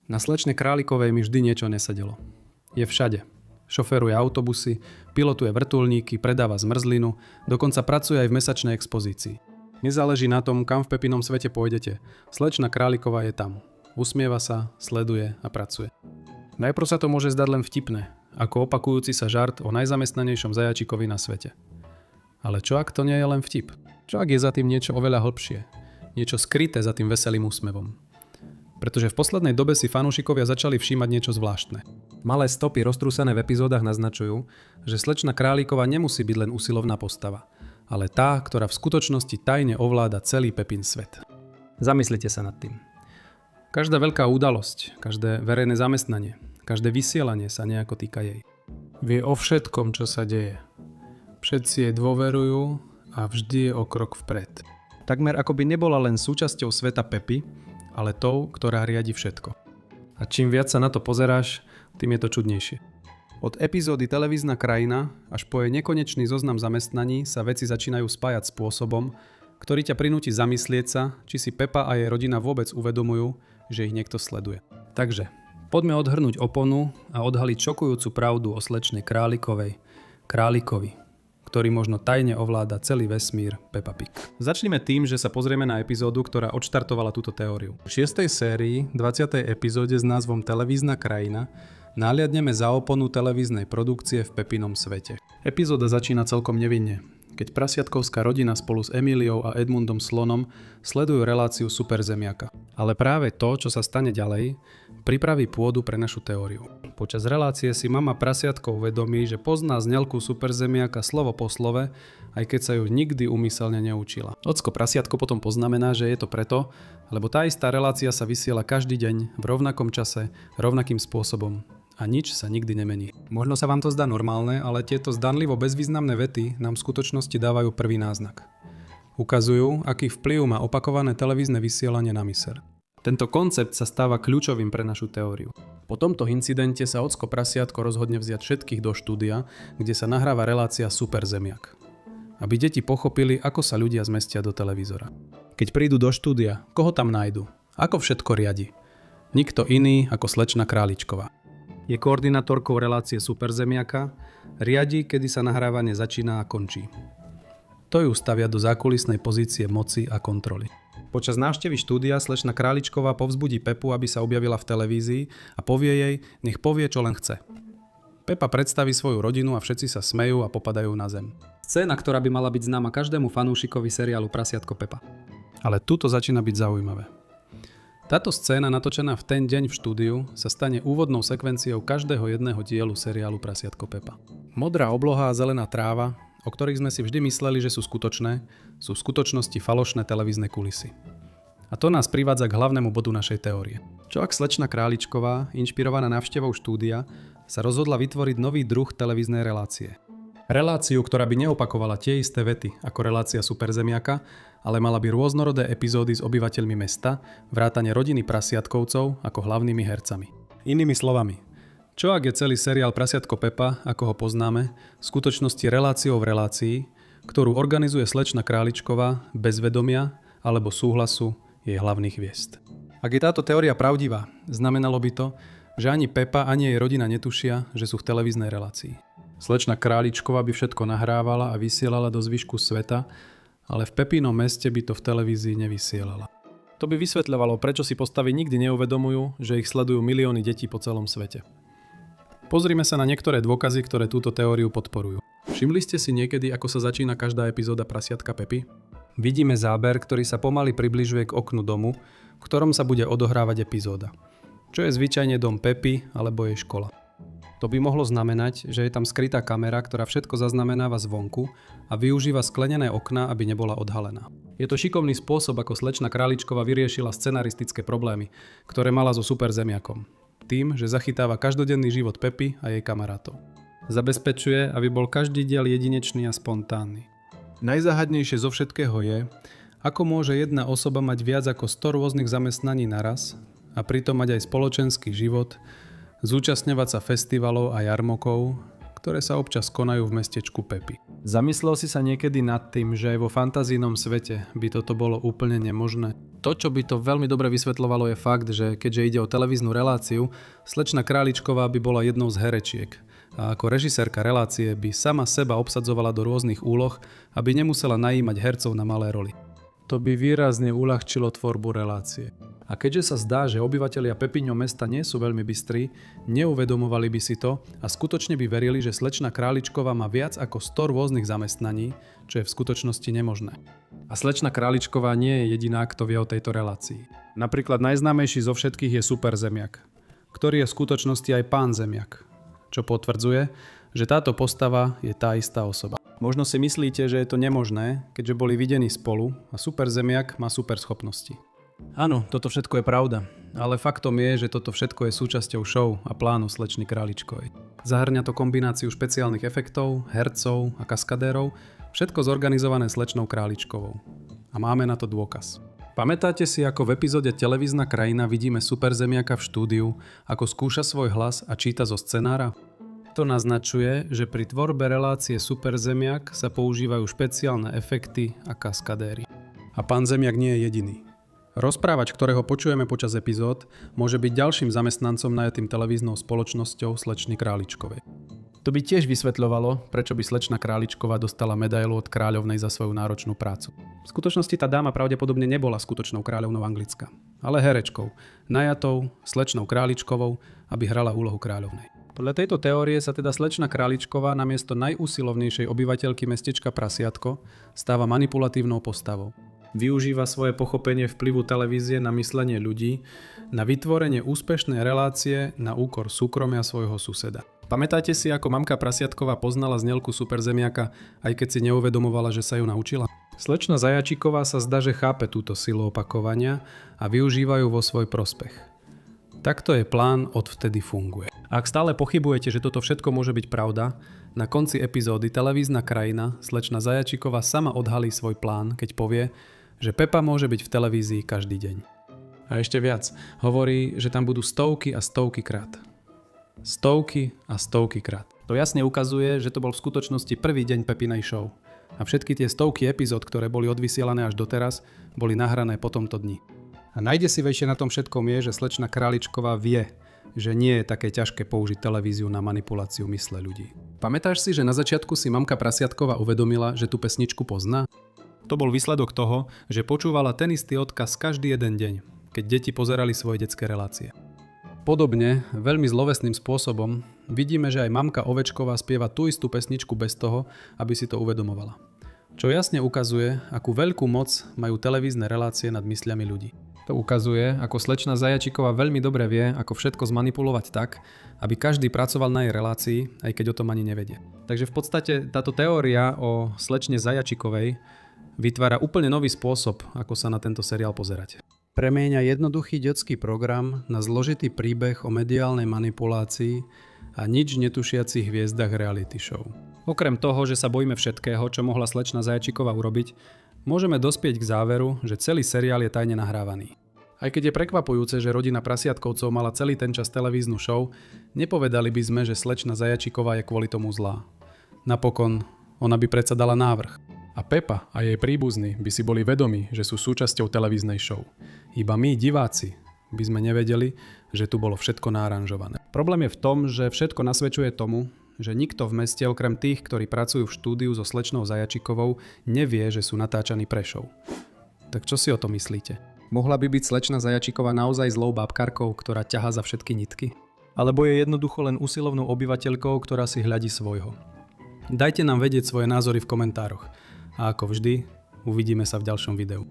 Na slečne Králikovej mi vždy niečo nesedelo. Je všade. Šoféruje autobusy, pilotuje vrtuľníky, predáva zmrzlinu, dokonca pracuje aj v mesačnej expozícii. Nezáleží na tom, kam v Pepinom svete pôjdete. Slečna Králiková je tam. Usmieva sa, sleduje a pracuje. Najprv sa to môže zdať len vtipné, ako opakujúci sa žart o najzamestnanejšom zajačikovi na svete. Ale čo ak to nie je len vtip? Čo ak je za tým niečo oveľa hlbšie? Niečo skryté za tým veselým úsmevom? Pretože v poslednej dobe si fanúšikovia začali všímať niečo zvláštne. Malé stopy roztrúsené v epizódach naznačujú, že slečna Králiková nemusí byť len usilovná postava, ale tá, ktorá v skutočnosti tajne ovláda celý Pepin svet. Zamyslite sa nad tým. Každá veľká udalosť, každé verejné zamestnanie, každé vysielanie sa nejako týka jej. Vie o všetkom, čo sa deje. Všetci jej dôverujú a vždy je o krok vpred. Takmer ako by nebola len súčasťou sveta Pepy, ale tou, ktorá riadi všetko. A čím viac sa na to pozeráš, tým je to čudnejšie. Od epizódy Televízna krajina až po jej nekonečný zoznam zamestnaní sa veci začínajú spájať spôsobom, ktorý ťa prinúti zamyslieť sa, či si Pepa a jej rodina vôbec uvedomujú, že ich niekto sleduje. Takže, poďme odhrnúť oponu a odhaliť šokujúcu pravdu o slečnej Králikovi, ktorý možno tajne ovláda celý vesmír Peppa Pig. Začneme tým, že sa pozrieme na epizódu, ktorá odštartovala túto teóriu. V 6. sérii, 20. epizóde s názvom Televízna krajina nahliadneme za oponu televíznej produkcie v Pepinom svete. Epizóda začína celkom nevinne, keď prasiatkovská rodina spolu s Emíliou a Edmundom Slonom sledujú reláciu Superzemiaka. Ale práve to, čo sa stane ďalej, pripraví pôdu pre našu teóriu. Počas relácie si mama prasiatkov uvedomí, že pozná znelku Superzemiaka slovo po slove, aj keď sa ju nikdy úmyselne neučila. Ocko prasiatko potom poznamená, že je to preto, lebo tá istá relácia sa vysiela každý deň v rovnakom čase, rovnakým spôsobom. A nič sa nikdy nemení. Možno sa vám to zdá normálne, ale tieto zdanlivo bezvýznamné vety nám v skutočnosti dávajú prvý náznak. Ukazujú, aký vplyv má opakované televízne vysielanie na myseľ. Tento koncept sa stáva kľúčovým pre našu teóriu. Po tomto incidente sa ocko prasiatko rozhodne vziať všetkých do štúdia, kde sa nahráva relácia Superzemiak. Aby deti pochopili, ako sa ľudia zmestia do televízora. Keď prídu do štúdia, koho tam nájdu? Ako všetko riadi? Nikto iný ako slečna Králičková. Je koordinátorkou relácie Superzemiaka, riadi, kedy sa nahrávanie začína a končí. To ju stavia do zákulisnej pozície moci a kontroly. Počas návštevy štúdia slečna Králičková povzbudí Pepu, aby sa objavila v televízii a povie jej, nech povie, čo len chce. Pepa predstaví svoju rodinu a všetci sa smejú a popadajú na zem. Scéna, ktorá by mala byť známa každému fanúšikovi seriálu Prasiatko Pepa. Ale tuto začína byť zaujímavé. Táto scéna, natočená v ten deň v štúdiu, sa stane úvodnou sekvenciou každého jedného dielu seriálu Prasiatko Pepa. Modrá obloha a zelená tráva, o ktorých sme si vždy mysleli, že sú skutočné, sú v skutočnosti falošné televízne kulisy. A to nás privádza k hlavnému bodu našej teórie. Čo ak slečna Králičková, inšpirovaná návštevou štúdia, sa rozhodla vytvoriť nový druh televíznej relácie? Reláciu, ktorá by neopakovala tie isté vety ako relácia Superzemiaka, ale mala by rôznorodé epizódy s obyvateľmi mesta, vrátane rodiny prasiatkovcov ako hlavnými hercami. Inými slovami, čo ak je celý seriál Prasiatko Pepa, ako ho poznáme, v skutočnosti reláciou v relácii, ktorú organizuje slečna Králičková bez vedomia alebo súhlasu jej hlavných hviezd. Ak je táto teória pravdivá, znamenalo by to, že ani Pepa, ani jej rodina netušia, že sú v televíznej relácii. Slečna Králičková by všetko nahrávala a vysielala do zvyšku sveta, ale v Pepinom meste by to v televízii nevysielala. To by vysvetľovalo, prečo si postavy nikdy neuvedomujú, že ich sledujú milióny detí po celom svete. Pozrime sa na niektoré dôkazy, ktoré túto teóriu podporujú. Všimli ste si niekedy, ako sa začína každá epizóda Prasiatka Pepy? Vidíme záber, ktorý sa pomaly približuje k oknu domu, v ktorom sa bude odohrávať epizóda. Čo je zvyčajne dom Pepy alebo jej škola. To by mohlo znamenať, že je tam skrytá kamera, ktorá všetko zaznamenáva zvonku a využíva sklenené okná, aby nebola odhalená. Je to šikovný spôsob, ako slečna Králičková vyriešila scenaristické problémy, ktoré mala so Superzemiakom. Tým, že zachytáva každodenný život Pepy a jej kamarátov. Zabezpečuje, aby bol každý diel jedinečný a spontánny. Najzáhadnejšie zo všetkého je, ako môže jedna osoba mať viac ako 100 rôznych zamestnaní naraz a pritom mať aj spoločenský život, zúčastňovať sa festivalov a jarmokov, ktoré sa občas konajú v mestečku Pepy. Zamyslel si sa niekedy nad tým, že aj vo fantazijnom svete by toto bolo úplne nemožné? To, čo by to veľmi dobre vysvetľovalo, je fakt, že keďže ide o televíznu reláciu, slečna Králičková by bola jednou z herečiek. A ako režisérka relácie by sama seba obsadzovala do rôznych úloh, aby nemusela najímať hercov na malé roli. To by výrazne uľahčilo tvorbu relácie. A keďže sa zdá, že obyvatelia Pepinho mesta nie sú veľmi bystrí, neuvedomovali by si to a skutočne by verili, že slečna Králičková má viac ako 100 rôznych zamestnaní, čo je v skutočnosti nemožné. A slečna Králičková nie je jediná, kto vie o tejto relácii. Napríklad najznámejší zo všetkých je Super Zemiak, ktorý je v skutočnosti aj pán Zemiak, čo potvrdzuje, že táto postava je tá istá osoba. Možno si myslíte, že je to nemožné, keďže boli videní spolu a Super Zemiak má super schopnosti. Áno, toto všetko je pravda, ale faktom je, že toto všetko je súčasťou show a plánu slečny Králičkovej. Zahŕňa to kombináciu špeciálnych efektov, hercov a kaskadérov, všetko zorganizované slečnou Králičkovou. A máme na to dôkaz. Pamätáte si, ako v epizóde Televízna krajina vidíme Super Zemiaka v štúdiu, ako skúša svoj hlas a číta zo scenára? To naznačuje, že pri tvorbe relácie Super Zemiak sa používajú špeciálne efekty a kaskadéry. A pán Zemiak nie je jediný. Rozprávač, ktorého počujeme počas epizód, môže byť ďalším zamestnancom najatým televíznou spoločnosťou slečny Králičkovej. To by tiež vysvetľovalo, prečo by slečna Králičková dostala medailu od kráľovnej za svoju náročnú prácu. V skutočnosti tá dáma pravdepodobne nebola skutočnou kráľovnou Anglicka, ale herečkou, najatou slečnou Králičkovou, aby hrala úlohu kráľovnej. Podľa tejto teórie sa teda slečna Králičková namiesto najúsilovnejšej obyvateľky mestečka Prasiatko stáva manipulatívnou postavou. Využíva svoje pochopenie vplyvu televízie na myslenie ľudí, na vytvorenie úspešnej relácie na úkor súkromia svojho suseda. Pamätáte si, ako mamka Prasiatková poznala znelku Super Zemiaka, aj keď si neuvedomovala, že sa ju naučila? Slečna Zajačíková sa zdá, že chápe túto silu opakovania a využíva ju vo svoj prospech. Takto je plán odvtedy funguje. Ak stále pochybujete, že toto všetko môže byť pravda, na konci epizódy Televízna krajina slečna Zajačíková sama odhalí svoj plán, keď povie, že Pepa môže byť v televízii každý deň. A ešte viac, hovorí, že tam budú stovky a stovky krát. Stovky a stovky krát. To jasne ukazuje, že to bol v skutočnosti prvý deň Pepinej show. A všetky tie stovky epizód, ktoré boli odvysielané až doteraz, boli nahrané po tomto dni. A najdesivejšie na tom všetkom je, že slečna Králičková vie, že nie je také ťažké použiť televíziu na manipuláciu mysle ľudí. Pamätáš si, že na začiatku si mamka Prasiatkova uvedomila, že tú pesničku pozná? To bol výsledok toho, že počúvala ten istý odkaz každý jeden deň, keď deti pozerali svoje detské relácie. Podobne, veľmi zlovesným spôsobom, vidíme, že aj mamka Ovečková spieva tú istú pesničku bez toho, aby si to uvedomovala. Čo jasne ukazuje, akú veľkú moc majú televízne relácie nad mysľami ľudí. To ukazuje, ako slečna Zajačíková veľmi dobre vie, ako všetko zmanipulovať tak, aby každý pracoval na jej relácii, aj keď o tom ani nevedie. Takže v podstate táto teória o slečne Zajačíkovej vytvára úplne nový spôsob, ako sa na tento seriál pozerať. Premieňa jednoduchý detský program na zložitý príbeh o mediálnej manipulácii a nič netušiacich hviezdach reality show. Okrem toho, že sa bojíme všetkého, čo mohla slečna Zajačíková urobiť, môžeme dospieť k záveru, že celý seriál je tajne nahrávaný. Aj keď je prekvapujúce, že rodina Prasiatkovcov mala celý ten čas televíznu show, nepovedali by sme, že slečna Zajačíková je kvôli tomu zlá. Napokon, ona by predsa dala návrh. A Pepa a jej príbuzní by si boli vedomí, že sú súčasťou televíznej show. Iba my, diváci, by sme nevedeli, že tu bolo všetko naranžované. Problém je v tom, že všetko nasvedčuje tomu, že nikto v meste okrem tých, ktorí pracujú v štúdiu so slečnou Zajačíkovou, nevie, že sú natáčaní pre show. Tak čo si o to myslíte? Mohla by byť slečna Zajačíková naozaj zlou bábkarkou, ktorá ťahá za všetky nitky? Alebo je jednoducho len usilovnou obyvateľkou, ktorá si hľadí svojho? Dajte nám vedieť svoje názory v komentároch. A ako vždy, uvidíme sa v ďalšom videu.